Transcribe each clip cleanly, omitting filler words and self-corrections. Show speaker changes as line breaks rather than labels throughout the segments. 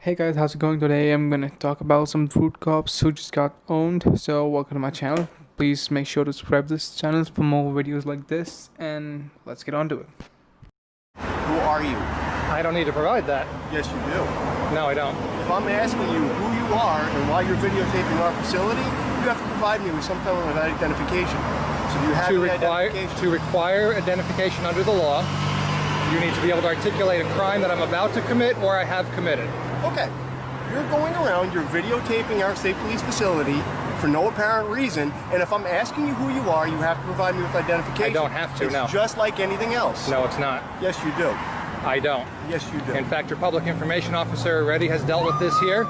Hey guys, how's it going today? I'm gonna talk about some food cops who just got owned. So welcome to my channel. Please make sure to subscribe to this channel for more videos like this, and let's get on to it.
Who are you?
I don't need to provide that.
Yes, you do.
No, I don't.
If I'm asking you who you are and why you're videotaping our facility, you have to provide me with some kind of identification. So do you have any identification?
To require identification under the law, you need to be able to articulate a crime that I'm about to commit or I have committed.
Okay. You're going around, you're videotaping our state police facility for no apparent reason, and if I'm asking you who you are, you have to provide me with identification.
I don't have to, no.
It's just like anything else.
No, it's not.
Yes, you do.
I don't.
Yes, you do.
In fact, your public information officer already has dealt with this here,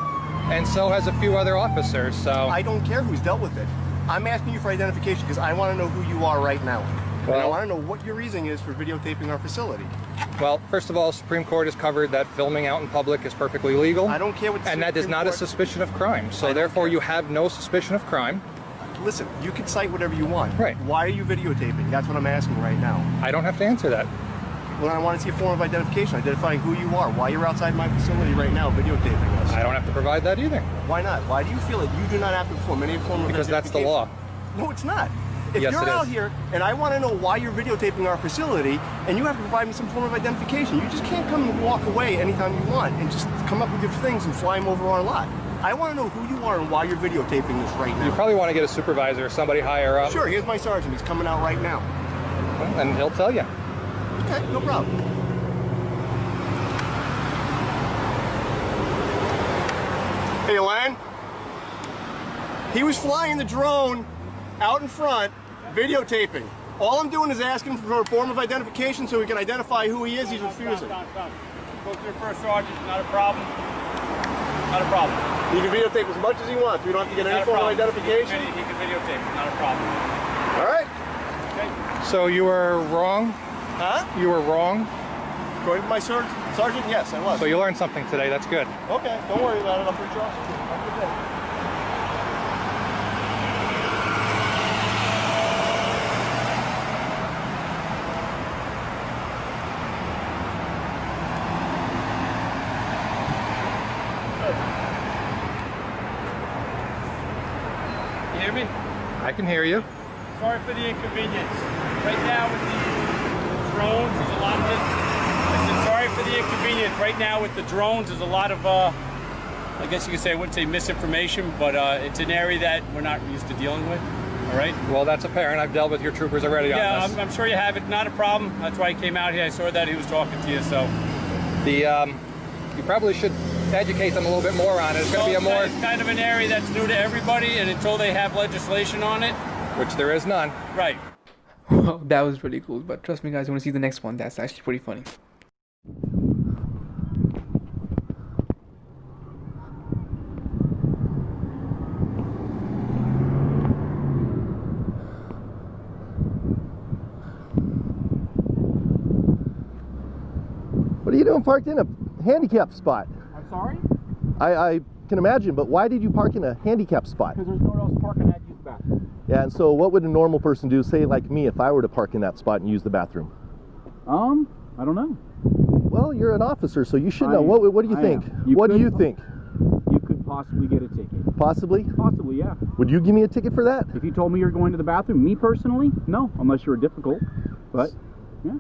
and so has a few other officers, so...
I don't care who's dealt with it. I'm asking you for identification because I want to know who you are right now.
Well,
and I want to know what your reason is for videotaping our facility.
Well, first of all, Supreme Court has covered that filming out in public is perfectly legal.
I don't care what the
And that is not a suspicion of crime, so therefore you have no suspicion of crime.
Listen, you can cite whatever you want.
Right.
Why are you videotaping? That's what I'm asking right now.
I don't have to answer that.
Well, I want to see a form of identification, identifying who you are, why you're outside my facility right now videotaping us.
I don't have to provide that either.
Why not? Why do you feel that you do not have to perform any form of
Because that's the law.
No, it's not. If
Yes,
you're
it
out
is.
here and I want to know why you're videotaping our facility and you have to provide me some form of identification, you just can't come and walk away anytime you want and just come up with your things and fly them over our lot. I want to know who you are and why you're videotaping this right now.
You probably want to get a supervisor or somebody higher up.
Sure, here's my sergeant. He's coming out right now.
And he'll tell you.
Okay, no problem. Hey, Len. He was flying the drone out in front, videotaping. All I'm doing is asking for a form of identification so we can identify who he is. He's refusing.
Go to your first sergeant, not a problem. Not a problem.
He can videotape as much as he wants. We don't have to get any
Not a
form of
problem.
identification.
He can videotape, not a problem.
All right.
Okay.
So you were wrong?
Huh?
You were wrong?
According to my sergeant, yes, I was.
So you learned something today, that's good.
Okay, don't worry about it. I'm pretty sure. Have a good day.
You hear me?
I can hear you.
Sorry for the inconvenience. Right now with the drones, there's a lot of this. I said sorry for the inconvenience. Right now with the drones, there's a lot of, I guess you could say, I wouldn't say misinformation, but it's an area that we're not used to dealing with. All right?
Well, that's apparent. I've dealt with your troopers already on
Yeah,
this.
I'm sure you have it. Not a problem. That's why he came out here. I saw that he was talking to you, so.
You probably should educate them a little bit more on it. It's going to be a more...
It's kind of an area that's new to everybody, and until they have legislation on it.
Which there is none.
Right.
Well, that was really cool, but trust me guys, you want to see the next one. That's actually pretty funny.
What are you doing parked in a handicap spot?
I'm sorry?
I can imagine, but why did you park in a handicap spot?
Because there's nowhere else to park and I had to use the bathroom.
Yeah, and so what would a normal person do, say like me, if I were to park in that spot and use the bathroom?
I don't know.
Well, you're an officer, so you should know.
I am.
What do you
I
think?
am.
What do
could-
you think?
You could possibly get a ticket.
Possibly?
Possibly, yeah.
Would you give me a ticket for that?
If you told me you're going to the bathroom, me personally, no, unless you were difficult. But, yeah.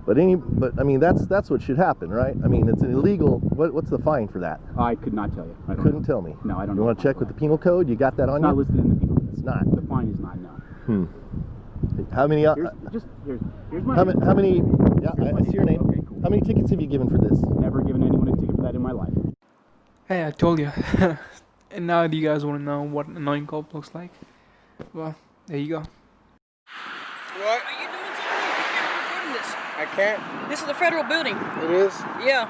But I mean, that's what should happen, right? I mean, it's an illegal. What's the fine for that?
I could not tell you. I don't
Couldn't
know.
tell me.
No, I don't
You
know.
want to check with the penal code? You got that on
It's not
you?
listed in the penal.
It's not.
The fine is not, no.
How many?
Here's my
How many? Yeah,
Here's my
I see your name.
Okay, cool.
How many tickets have you given for this?
Never given anyone a ticket for that in my life.
Hey, I told you. And now do you guys want to know what an annoying cop looks like? Well, there you go.
What? Are you doing something? You can't be recording this.
I can't.
This is a federal building.
It is.
Yeah.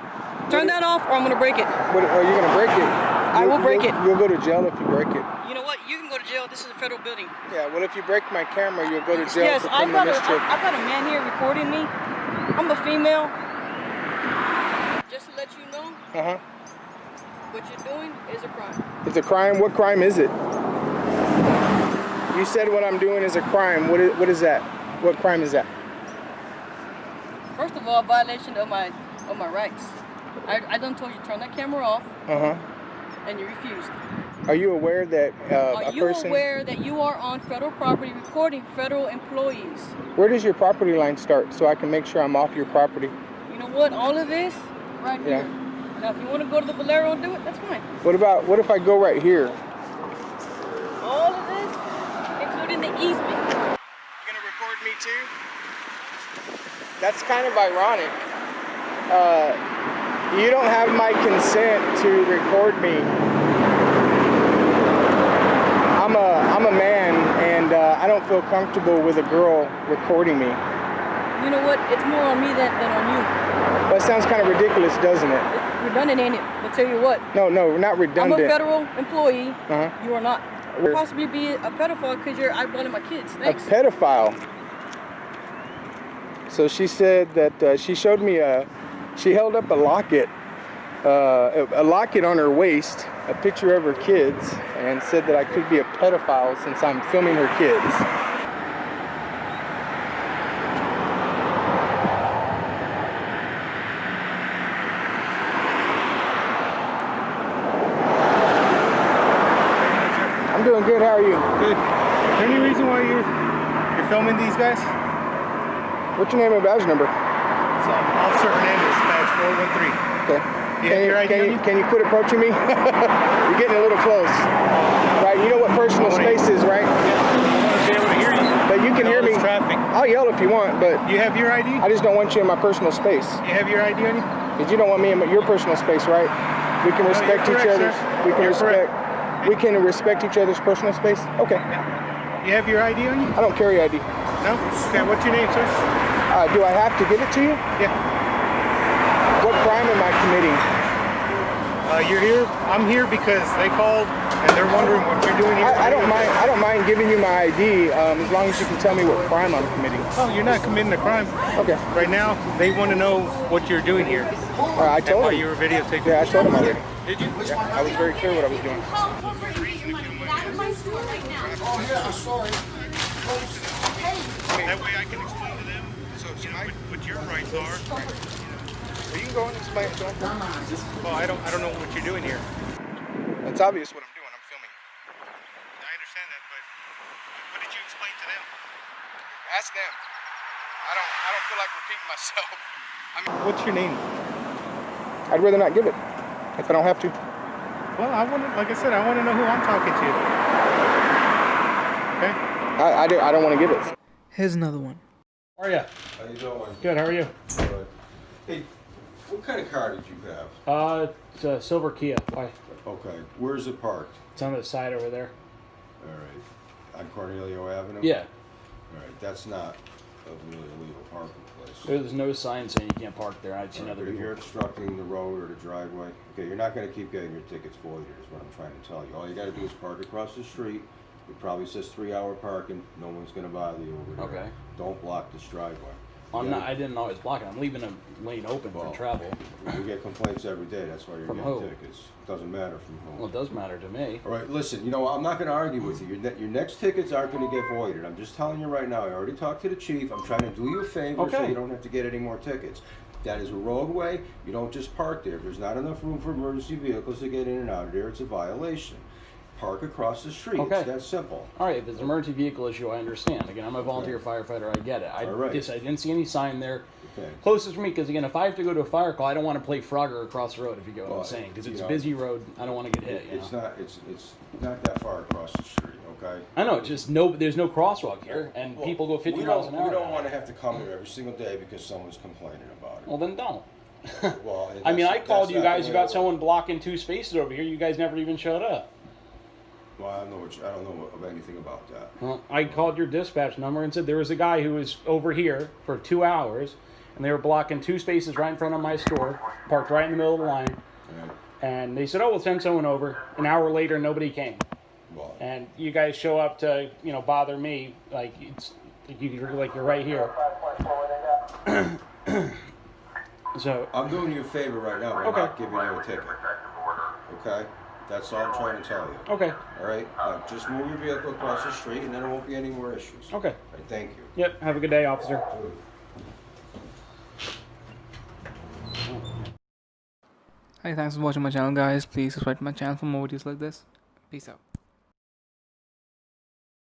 Turn that off or I'm gonna break it.
What, are you gonna break it?
I will break it.
You'll go to jail if you break it.
You know what? You can go to jail. This is a federal building.
Yeah. Well, if you break my camera, you'll go to jail
Yes,
for
I've
criminal
got
mischief.
I've got a man here recording me. I'm a female. Just to let you know, what you're doing is a crime.
It's a crime. What crime is it? You said what I'm doing is a crime. What is that? What crime is that?
First of all, violation of my rights. I done told you to turn that camera off,
Uh-huh.
and you refused.
Are you aware that
Are
a
you
person...
aware that you are on federal property recording federal employees?
Where does your property line start so I can make sure I'm off your property?
You know what? All of this, right
Yeah.
here. Now, if you want to go to the Valero and do it, that's fine.
What if I go right here?
All of this, including the easement.
You're gonna record me too? That's kind of ironic. You don't have my consent to record me. I'm a man, and I don't feel comfortable with a girl recording me.
You know what? It's more on me than on you.
That sounds kind of ridiculous, doesn't it?
It's redundant, ain't it? But tell you what,
No, we're not
I'm
redundant.
a federal employee.
Uh-huh.
You are not.
We're-
Possibly be a pedophile because you're eyeballing my kids.
A
Thanks.
pedophile. So she said that she showed me she held up a locket on her waist, a picture of her kids, and said that I could be a pedophile since I'm filming her kids. I'm doing good. How are you?
Good. Is there any reason why you're filming these guys?
What's your name and badge number?
It's Officer Hernandez, badge 413.
Okay.
Do you have your ID on you?
Can you quit approaching me? You're getting a little close. Right, you know what personal space is, right?
I want to be able to hear you.
But you can hear me.
Traffic.
I'll yell if you want, but
You have your ID?
I just don't want you in my personal space.
You have your ID on you?
Because you don't want me in your personal space, right? We can respect
you're
each
correct,
other's.
sir.
We can
You're
respect.
correct.
We can respect each other's personal space. Okay.
You have your ID on you?
I don't carry ID.
No? Okay, what's your name, sir?
Do I have to give it to you?
Yeah.
What crime am I committing?
You're here? I'm here because they called and they're wondering what you're doing here.
I don't mind. I don't mind giving you my ID as long as you can tell me what crime I'm committing.
Oh, you're not committing a crime.
Okay.
Right now, they want to know what you're doing here.
I
And
told
why
him.
you were videotaping.
Yeah, I told him already.
Did you?
Yeah, I was very clear what I was doing.
That way I can explain to them what your rights are.
Well, you can go and explain it to him.
Well, I don't know what you're doing here.
It's obvious what I'm doing. I'm filming.
I understand that, but what did you explain to them?
Ask them. I don't feel like repeating myself.
What's your name?
I'd rather not give it if I don't have to.
Well, like I said, I want to know who I'm talking to. Okay?
I don't want to give it.
Here's another one.
How are you?
How you doing?
Good. How are you?
Good. Hey, what kind of car did you have?
It's a silver Kia. Why?
Okay, where's it parked?
It's on the side over there.
All right, on Cornelio Avenue?
Yeah.
All right, that's not a really illegal parking place.
There's no sign saying you can't park there. I've seen
All right,
other
but if you're
people.
obstructing the road or the driveway, okay, you're not going to keep getting your tickets voided is what I'm trying to tell you. All you got to do is park across the street. It probably says 3-hour parking. No one's going to bother you over there.
Okay.
Don't block this driveway.
I'm not. I didn't know I was blocking. I'm leaving a lane open for travel.
You get complaints every day. That's why you're
From
getting
who?
tickets. Doesn't matter from whom.
Well, it does matter to me.
All right, listen, you know, I'm not going to argue with you. Your next tickets aren't going to get voided. I'm just telling you right now. I already talked to the chief. I'm trying to do you a favor so
Okay.
you don't have to get any more tickets. That is a roadway. You don't just park there. If there's not enough room for emergency vehicles to get in and out of there, it's a violation. Park across the street.
Okay.
It's that simple.
All right, if it's an emergency vehicle issue, I understand. Again, I'm a volunteer firefighter. I get it. I
All right.
didn't see any sign there.
Okay.
Closest for me, because again, if I have to go to a fire call, I don't want to play Frogger across the road. If you get what
Well,
I'm saying, because
you
it's a
know,
busy road. I don't want to get hit. You
It's
know?
not. It's not that far across the street. Okay.
I know. It's just there's no crosswalk here, and
Well,
people go 50
we
miles
don't-
an hour.
We don't want to have to come here every single day because someone's complaining about it.
Well, then don't.
Well,
I mean, I
that's
called you
not the
guys.
way
You
it
got
works.
someone blocking 2 spaces over here. You guys never even showed up.
Well, I don't know of anything about that.
Well, I called your dispatch number and said there was a guy who was over here for 2 hours, and they were blocking 2 spaces right in front of my store, parked right in the middle of the line.
Right.
And they said, "Oh, we'll send someone over." An hour later, nobody came.
Well,
And you guys show up to, bother me, like you're right here. So
I'm doing you a favor right now by
Okay.
not giving you a ticket. Okay? That's all I'm trying to tell you.
okay,
All right? Now, just move your vehicle across the street and then there won't be any more issues.
okay.
All right, thank you.
Yep. Have a good day, officer.
Hi, thanks for watching my channel, guys. Please subscribe to my channel for more videos like this. Peace out.